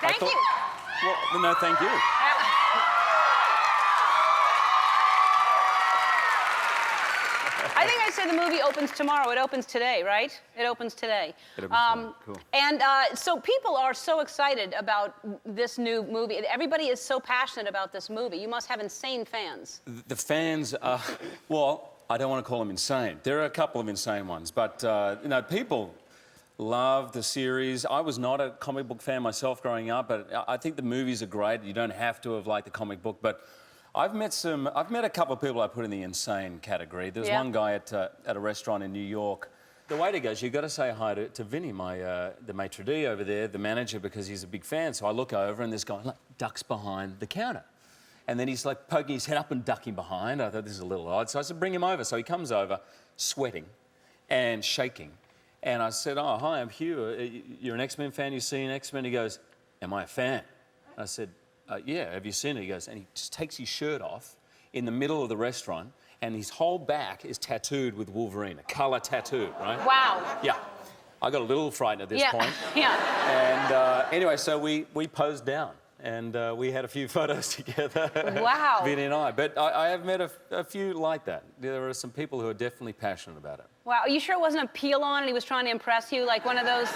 Thank you. Well, no, thank you. I think I said the movie opens tomorrow. It opens today, right? It opens today. It opens today. Cool. And so people are so excited about this new movie. Everybody is so passionate about this movie. You must have insane fans. The fans are, well, I don't want to call them insane. There are a couple of insane ones, but, you know, people love the series. I was not a comic book fan myself growing up, but I think the movies are great. You don't have to have liked the comic book, but I've met a couple of people I put in the insane category. There's one guy at a restaurant in New York. The waiter goes, you've got to say hi to Vinny, the maitre d' over there, the manager, because he's a big fan. So I look over and this guy like ducks behind the counter. And then he's like poking his head up and ducking behind. I thought this is a little odd. So I said, bring him over. So he comes over, sweating and shaking. And I said, oh, hi, I'm Hugh. You're an X-Men fan? You seen X-Men? He goes, am I a fan? I said, yeah, have you seen it? He goes, and he just takes his shirt off in the middle of the restaurant, and his whole back is tattooed with Wolverine, a colour tattoo, right? Wow. Yeah. I got a little frightened at this point. Yeah. And anyway, so we posed down, and we had a few photos together. Wow. Vinny and I. But I have met a few like that. There are some people who are definitely passionate about it. Wow. Are you sure it wasn't a peel on and he was trying to impress you, like one of those?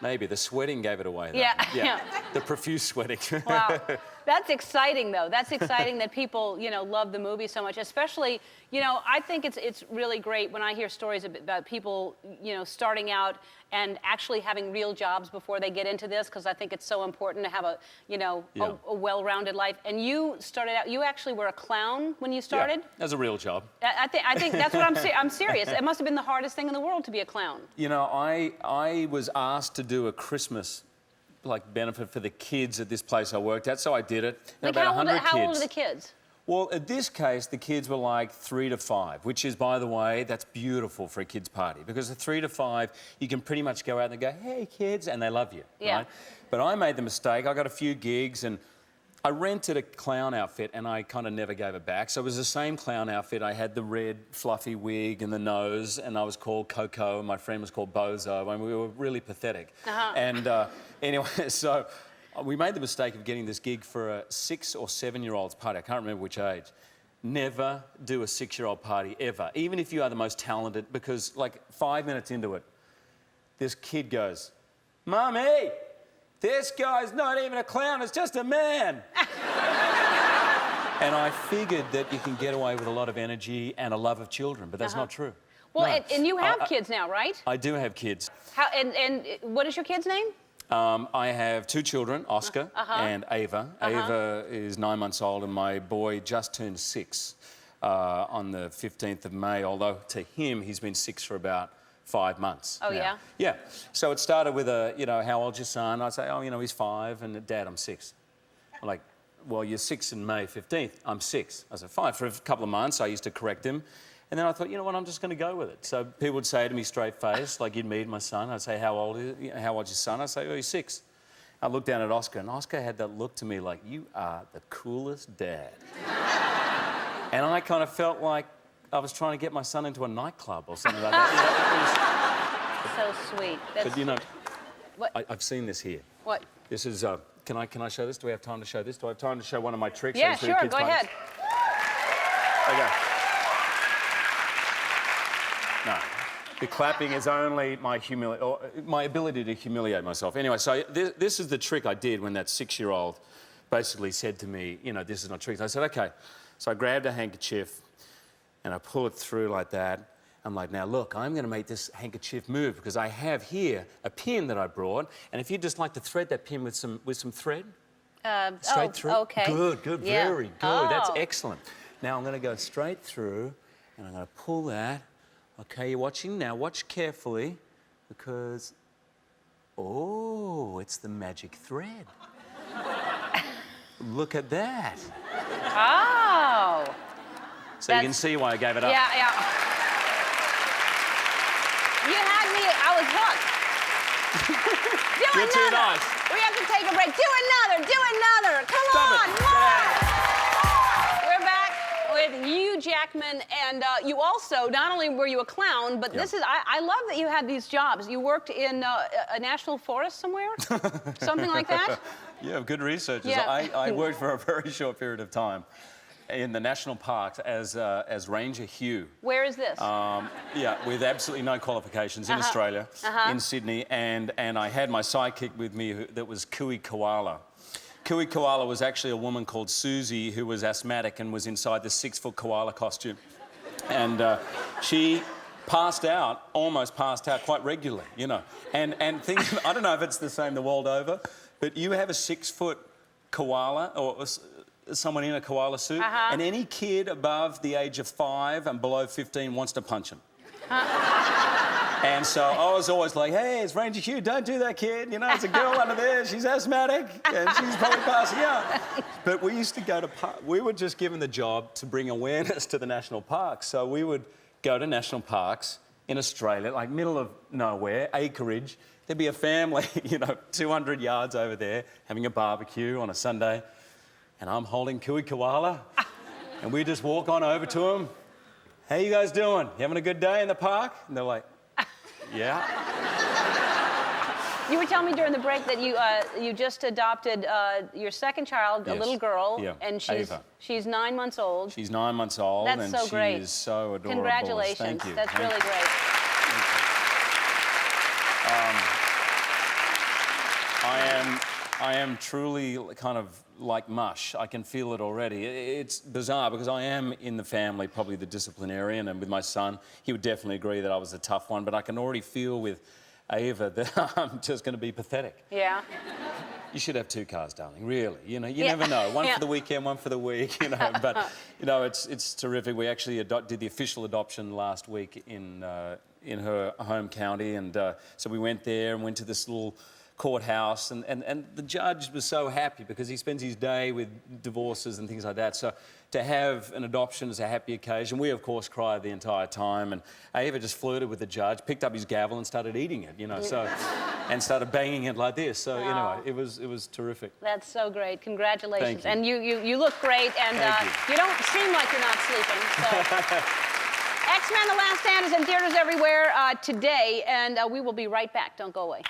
Maybe. The sweating gave it away, though. Yeah. The profuse sweating. Wow. That's exciting, though. That's exciting that people, you know, love the movie so much. Especially, you know, I think it's really great when I hear stories about people, you know, starting out and actually having real jobs before they get into this, because I think it's so important to have a, you know, a well-rounded life. And you started out, you actually were a clown when you started? Yeah, that's a real job. I think that's what I'm serious. It must have been the hardest thing in the world to be a clown. You know, I was asked to do a Christmas benefit for the kids at this place I worked at, so I did it. Like about 100 kids. How old are the kids? Well, in this case, the kids were like 3 to 5, which is, by the way, that's beautiful for a kid's party, because at 3 to 5, you can pretty much go out and go, hey, kids, and they love you, right? But I made the mistake. I got a few gigs, and I rented a clown outfit, and I kind of never gave it back. So it was the same clown outfit. I had the red, fluffy wig and the nose, and I was called Coco, and my friend was called Bozo, and we were really pathetic. And anyway, so we made the mistake of getting this gig for a 6 or 7-year-old's party. I can't remember which age. Never do a 6-year-old party, ever, even if you are the most talented, because, like, 5 minutes into it, this kid goes, Mummy! This guy's not even a clown, it's just a man. And I figured that you can get away with a lot of energy and a love of children, but that's not true. Well, No. and you have kids now, right? I do have kids. And what is your kid's name? I have 2 children, Oscar and Ava. Ava is 9 months old, and my boy just turned 6 on the 15th of May, although to him, he's been 6 for about 5 months. Oh, now. yeah? Yeah. So it started with you know, how old's your son? I'd say, oh, you know, he's 5, and Dad, I'm 6. I'm like, well, you're 6 in May 15th. I'm 6. I said, fine. For a couple of months, I used to correct him. And then I thought, you know what, I'm just going to go with it. So people would say to me straight-faced, like you'd meet my son. I'd say, how old's your son? I'd say, oh, he's 6. I looked down at Oscar, and Oscar had that look to me like, you are the coolest dad. And I kind of felt like I was trying to get my son into a nightclub or something like that. You know, so sweet. but, you know, what? I've seen this here. What? This is, can I show this? Do we have time to show this? Do I have time to show one of my tricks? Yeah, sure, go ahead. Okay. No, the clapping is only my ability to humiliate myself. Anyway, so this is the trick I did when that 6-year-old basically said to me, you know, this is not tricks. I said, okay. So I grabbed a handkerchief and I pull it through like that. I'm like, now look, I'm going to make this handkerchief move because I have here a pin that I brought, and if you'd just like to thread that pin with some thread, straight through. Okay. Good, Yeah. very good. That's excellent. Now I'm going to go straight through, and I'm going to pull that. Okay, you're watching now. Watch carefully, because oh, it's the magic thread. Look at that. Oh. So you can see why I gave it up. Yeah, yeah. You had me, I was hooked. You're too nice. We have to take a break. Do another. Come Stop on, it. more. We're back with Hugh Jackman. Jackman, and you also, not only were you a clown, but this is, I love that you had these jobs. You worked in a national forest somewhere? Something like that? Yeah, good researchers. Yeah. I worked for a very short period of time in the national parks as Ranger Hugh. Where is this? Yeah, with absolutely no qualifications in Australia, in Sydney, and I had my sidekick with me that was Kui Koala. Kui Koala was actually a woman called Susie who was asthmatic and was inside the 6-foot koala costume. And she almost passed out quite regularly, you know. And things, I don't know if it's the same the world over, but you have a 6-foot koala or someone in a koala suit, and any kid above the age of 5 and below 15 wants to punch him. And so I was always like, hey, it's Ranger Hugh, don't do that, kid. You know, it's a girl under there, she's asthmatic, and she's probably passing out. But we used to go to we were just given the job to bring awareness to the national parks. So we would go to national parks in Australia, like middle of nowhere, acreage. There'd be a family, you know, 200 yards over there, having a barbecue on a Sunday. And I'm holding Kui Koala, and we just walk on over to them. How you guys doing? You having a good day in the park? And they're like, yeah. You were telling me during the break that you just adopted your second child, a little girl, and she's 9 months old. She's 9 months old, That's so great. She is so adorable. Congratulations. Thank you. That's really great. I am truly kind of like mush. I can feel it already. It's bizarre because I am in the family probably the disciplinarian, and with my son, he would definitely agree that I was the tough one, but I can already feel with Ava that I'm just going to be pathetic. Yeah. You should have 2 cars, darling, really. You know, you never know. One for the weekend, one for the week, you know. But, you know, it's terrific. We actually did the official adoption last week in her home county, and so we went there and went to this little courthouse, and the judge was so happy because he spends his day with divorces and things like that. So to have an adoption is a happy occasion. We, of course, cried the entire time, and Ava just flirted with the judge, picked up his gavel and started eating it, you know, so, and started banging it like this. So, anyway, it was terrific. That's so great. Congratulations. Thank you. And you look great, and you don't seem like you're not sleeping. So. X-Men: The Last Stand is in theaters everywhere today, and we will be right back. Don't go away.